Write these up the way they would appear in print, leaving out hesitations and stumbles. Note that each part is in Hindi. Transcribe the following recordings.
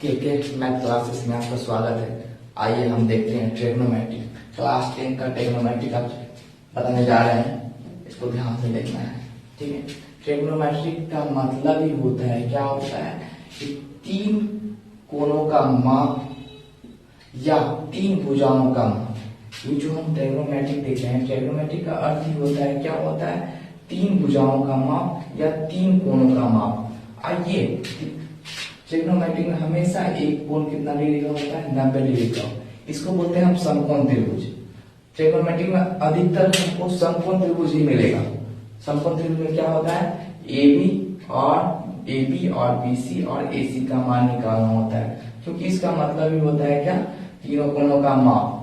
के मैथ क्लासेस में आपका स्वागत है। आइए हम देखते हैं ट्रिग्नोमेट्री क्लास 10 का ट्रिग्नोमेट्री का बताने जा रहे हैं। इसको ध्यान से देखना है, ठीक है। ट्रिग्नोमेट्री का मतलब ही होता है, क्या होता है कि तीन कोणों का माप या तीन भुजाओं का माप। ये जो हम ट्रिग्नोमेट्री देख रहे हैं, ट्रिग्नोमेट्री का अर्थ ही होता है, क्या होता है, तीन भुजाओं का माप या तीन कोणों का माप। आइए, ट्रिग्नोमेट्री में हमेशा एक कोण कितना डिग्री का होता है, 90 डिग्री का। इसको बोलते हैं हम समकोण त्रिभुज। ट्रिग्नोमेट्री में अधिकतर हमको समकोण त्रिभुज ही मिलेगा। समकोण त्रिभुज में क्या होता है, AB और BC और AC का मान निकालना होता है, क्योंकि इसका मतलब ही होता है क्या, तीनों कोणों का माप।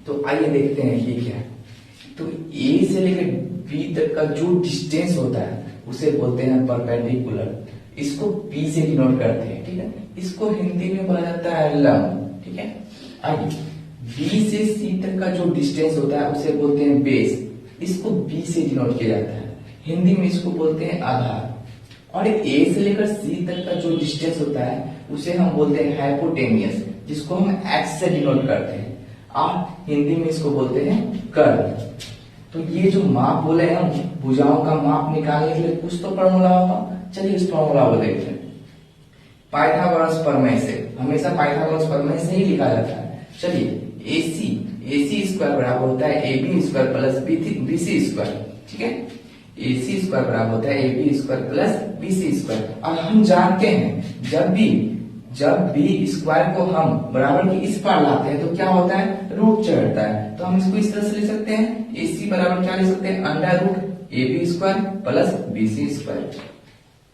तो आइए देखते हैं ये क्या है। तो A से लेकर B तक का जो डिस्टेंस होता है उसे बोलते हैं परपेंडिकुलर। इसको B से डिनोट करते हैं, ठीक है। इसको हिंदी में बोला जाता है लंब, ठीक है। आइए, B से C तक का जो डिस्टेंस होता है उसे बोलते हैं बेस। इसको B से डिनोट किया जाता है, हिंदी में इसको बोलते हैं आधार। और A से लेकर C तक का जो डिस्टेंस होता है उसे हम बोलते हैं हाइपोटेनियस, जिसको हम H से डिनोट करते हैं, और हिंदी में इसको बोलते हैं कर्व। तो ये जो माप बोले हम, भुजाओं का माप निकालने के लिए कुछ तो फॉर्मूला होगा। चलिए इस फॉर्मूला को देखते हैं। पाइथागोरस प्रमेय से, हमेशा पाइथागोरस प्रमेय से ही लिखा जाता है। चलिए, AC स्क्वायर बराबर होता है AB square plus BC square, ठीक है। AC स्क्वायर बराबर होता है AB square plus BC square. और हम जानते हैं जब भी स्क्वायर को हम बराबर की इस पार लाते हैं तो क्या होता है, रूट चढ़ता है। तो हम इसको इस तरह से लिख सकते हैं, AC बराबर क्या लिख सकते हैं, under root AB square plus BC square.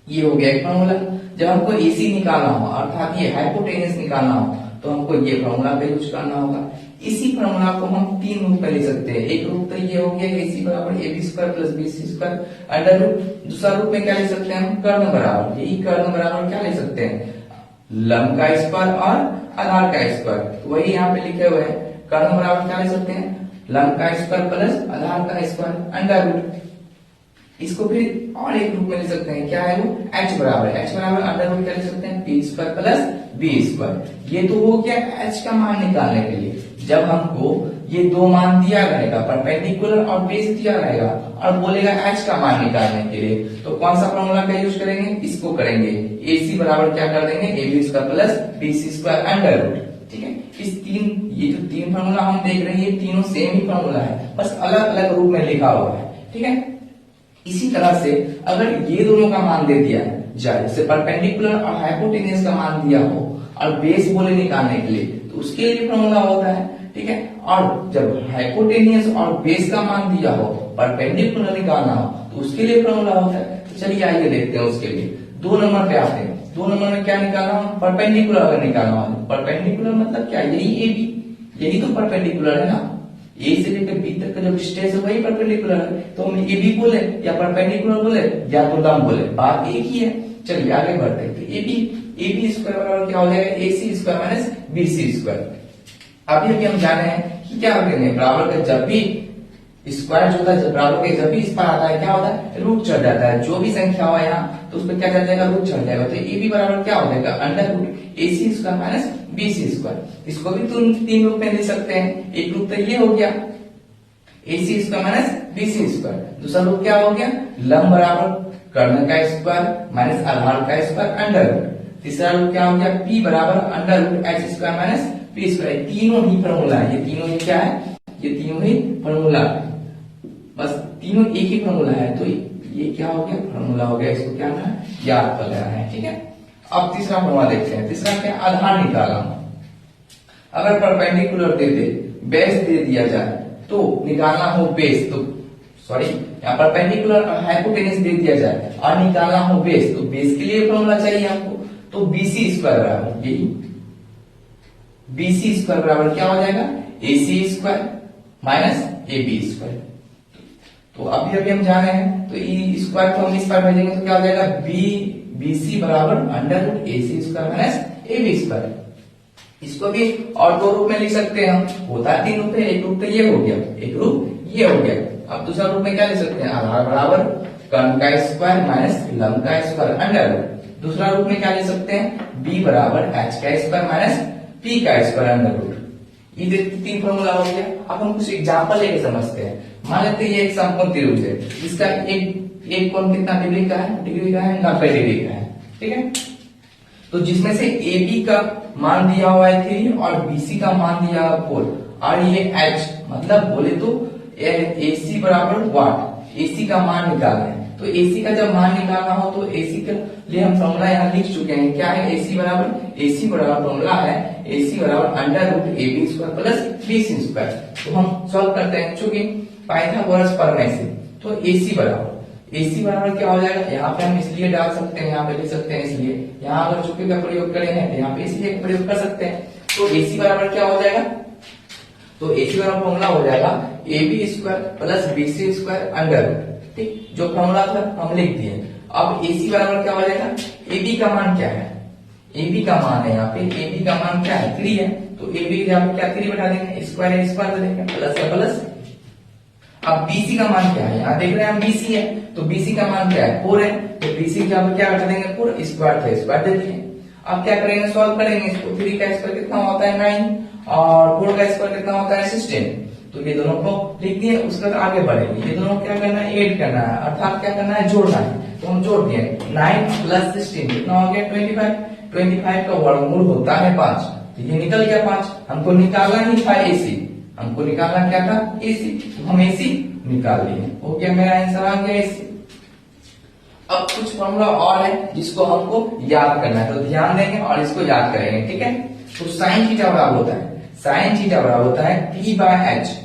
ये हो गया एक फॉर्मूला। जब हमको AC निकालना हो, अर्थात ये हाइपोटेनियस निकालना हो, तो हमको ये फॉर्मूला का यूज करना होगा। इसी फॉर्मूला को हम तीन रूप में लिख सकते हैं। एक रूप तो ये हो गया AC बराबर AB square plus BC square under root. दूसरा रूप में क्या लिख सकते हैं हम, कर्ण बराबर। यही कर्ण बराबर क्या लिख सकते हैं, लंब का स्क्वायर और आधार का स्क्वायर। तो वही यहाँ पे लिखे हुए हैं, कर्ण बराबर क्या लिख सकते हैं, लंब का स्क्वायर प्लस आधार का स्क्वायर अंडर रूट। इसको फिर और एक रूप में लिख सकते हैं, क्या है वो, H बराबर अंडर रूट क्या लिख सकते हैं, P square plus B square. ये तो हो गया H का मान निकालने के लिए। जब हमको ये दो मान दिया रहेगा, परपेंडिकुलर और बेस दिया रहेगा, और बोलेगा H का मान निकालने के लिए, तो कौन सा फॉर्मूला का यूज करेंगे, इसको करेंगे। AC बराबर क्या कर देंगे, AB square plus BC square under root, ठीक है। ये जो तीन फॉर्मूला हम देख रहे हैं, ये तीनों सेम ही फॉर्मूला है, बस अलग अलग रूप में लिखा हुआ है, ठीक है। इसी तरह से अगर ये दोनों का मान दे दिया जाए, जैसे परपेंडिकुलर और हाइपोटेनियस का मान दिया हो और बेस बोले निकालने के लिए, तो उसके लिए फॉर्मूला होता है, ठीक है। और जब हाइपोटेनियस और बेस का मान दिया हो, परपेंडिकुलर निकालना हो, तो उसके लिए फॉर्मूला होता है। तो चलिए आइए देखते हैं उसके लिए। 2 नंबर पे आते हैं। 2 नंबर में क्या निकालना हो, परपेंडिकुलर अगर निकालना हो। परपेंडिकुलर मतलब क्या, यही AB, यही तो परपेंडिकुलर है ना। A से लेकर B तक का जो डिस्टेंस है वही परपेंडिकुलर है। तो हम AB बोले या परपेंडिकुलर बोले या तो लंब बोले, बात एक ही है। चलिए आगे बढ़ते हैं। तो AB स्क्वायर बराबर क्या हो जाएगा, AC square minus BC square. अभी हम जाने हैं कि क्या करेंगे, बराबर का जब भी स्क्वायर जो होता है, बराबर के जब भी इस पर आता है, क्या होता है, रूट चढ़ जाता है। जो भी संख्या हो यहाँ, तो उसमें क्या चढ़ जाएगा, रूट चढ़ जाएगा। तो AB बराबर क्या हो जाएगा, under root AC square minus BC square. इसको भी तुम तीन रूप में लिख सकते हैं। एक रूप तो ये हो गया AC square minus BC square. दूसरा रूप क्या हो गया, लंब बराबर कर्ण का स्क्वायर माइनस आधार का स्क्वायर अंडर रूट। तीसरा रूप क्या हो गया, P बराबर under root H square minus P square. तीनों ही फॉर्मूला है, ये तीनों ही क्या है, ये तीनों ही फॉर्मूला है, बस तीनों एक ही फॉर्मूला है। तो ये क्या हो गया, फॉर्मूला हो गया। इसको क्या है, याद कर लेना है, ठीक है। अब तीसरा फॉर्मूला देखते हैं। तीसरा क्या, आधार निकालना। अगर परपेंडिकुलर दे दे, बेस दे दिया जाए, तो निकालना हो बेस, तो सॉरी यहाँ परपेंडिकुलर और हाइपोटेनियस दे दिया जाए और निकालना हो बेस, तो बेस के लिए फॉर्मूला चाहिए आपको। तो BC स्क्वायर बराबर, यही BC स्क्वायर बराबर क्या हो जाएगा, AC square minus AB square. तो अभी हम जाने हैं, तो स्क्वायर को हम इस पर भेजेंगे तो क्या हो जाएगा, BC बराबर under root AC square minus AB square. इसको भी और दो रूप में लिख सकते हैं हम, होता है तीन रूप में। एक रूप तो ये हो गया, एक रूप ये हो गया। अब दूसरा रूप में क्या लिख सकते हैं, आधार बराबर कर्ण का स्क्वायर माइनस लंब का स्क्वायर अंडर रूट। दूसरा रूप में क्या ले सकते हैं, b बराबर h का स्क्वायर माइनस p का स्क्वायर अंडर रूट। ये देखते 3 फॉर्मूला हो गया। अब हम कुछ एग्जांपल लेके समझते हैं। मान लेते हैं ये एक समकोण त्रिभुज है, इसका एक कोण कितना डिग्री का है, 90 डिग्री का है, ठीक है। तो जिसमें से AB का मान दिया हुआ है 3 और BC का मान दिया हुआ 4 और ये H, मतलब बोले तो AC बराबर वाट, AC का मान निकालना है। तो AC का जब मान निकालना हो तो AC के लिए हम फॉर्मूला यहाँ लिख चुके हैं। क्या है AC बराबर फॉर्मूला है AC बराबर under root AB square plus BC square. तो हम सॉल्व करते हैं चूंकि पाइथागोरस प्रमेय से। तो AC बराबर क्या हो जाएगा, यहाँ पे हम इसलिए डाल सकते हैं, यहाँ पे लिख सकते हैं इसलिए, यहाँ अगर चूंकि का प्रयोग करेंगे तो यहाँ पे इसलिए का प्रयोग कर सकते हैं। तो AC बराबर क्या हो जाएगा, तो AC बराबर फॉर्मूला हो जाएगा AB square plus BC square under root, ठीक। जो फॉर्मूला था हम लिख दिए। अब AC बराबर क्या हो जाएगा, AB का मान क्या है, AB का मान है यहाँ पे, AB का मान क्या है 3 है, तो AB यहाँ पे क्या 3 बैठा देंगे, स्क्वायर है स्क्वायर दे देंगे, प्लस है प्लस। अब BC का मान क्या है, यहाँ देख रहे हैं हम BC है, तो BC का मान क्या है 4 है, तो BC यहाँ पे क्या बैठा देंगे 4, स्क्वायर थे स्क्वायर दे दिए। अब क्या करेंगे, सॉल्व करेंगे इसको। 3 का स्क्वायर कितना होता है 9 और 4 का स्क्वायर कितना होता है 16। तो ये दोनों को लिख दिए, उसके बाद आगे बढ़ेंगे। ये दोनों क्या करना है, ऐड करना है, अर्थात क्या करना है, जोड़ना है। तो हम जोड़ दिए 9 प्लस 16 कितना हो गया 25। 25 का वर्गमूल होता है 5, तो ये निकल गया 5। हमको निकालना ही था AC, हमको निकालना क्या था AC, तो हम AC निकाल लिए। ओके, मेरा आंसर आ गया AC। अब कुछ फॉर्मूला और है जिसको हमको याद करना है, तो ध्यान देंगे और इसको याद करेंगे, ठीक है। तो साइन थीटा बराबर होता है, साइन थीटा बराबर होता है P/H।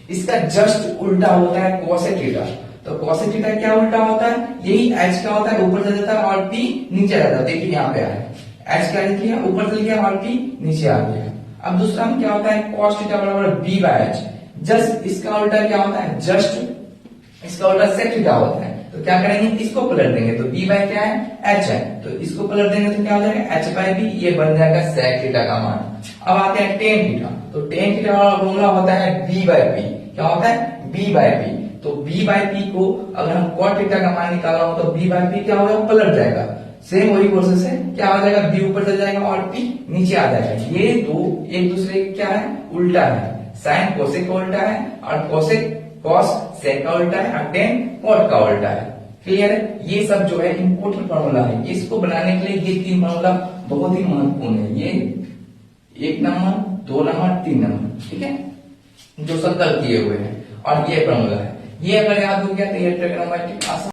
इसका जस्ट उल्टा होता है कोसेक थीटा। तो कोसेक थीटा क्या उल्टा होता है, यही H का होता है, ऊपर चल जाता है और P नीचे आ जाता है। देखिए यहाँ पे आया H का लिख लिया, ऊपर चल गया और P नीचे आ गया। अब दूसरा में क्या होता है, cos थीटा बराबर B/H। जस्ट इसका उल्टा क्या होता है, जस्ट इसका उल्टा sec थीटा होता है। तो क्या करेंगे, इसको पलट देंगे, तो B बाय क्या है H है, तो इसको पलट देंगे तो क्या हो जाएगा H/B, ये बन जाएगा sec थीटा का मान। अब आते हैं tan थीटा। तो tan थीटा का फॉर्मूला होता है B/P। क्या होता है B/P। तो B/P को अगर हम cot थीटा का मान निकालना हो तो B/P क्या होगा, पलट जाएगा। सेम वही प्रोसेस है, क्या हो जाएगा B ऊपर चल जाएगा और P नीचे आ जाएगा। ये दो एक दूसरे क्या है, उल्टा है। साइन कोसेक का उल्टा है और कोसेक कॉस सेक का उल्टा है और टेन कॉट का उल्टा है। क्लियर है। ये सब जो है इंपॉर्टेंट फॉर्मूला है, इसको बनाने के लिए ये 3 फॉर्मूला बहुत ही महत्वपूर्ण है। ये 1 नंबर 2 नंबर 3 नंबर, ठीक है, जो संकल्प किए हुए हैं, और ये फॉर्मूला है। ये अगर याद हो गया तो ये ट्रिग्नोमेट्रिक आसान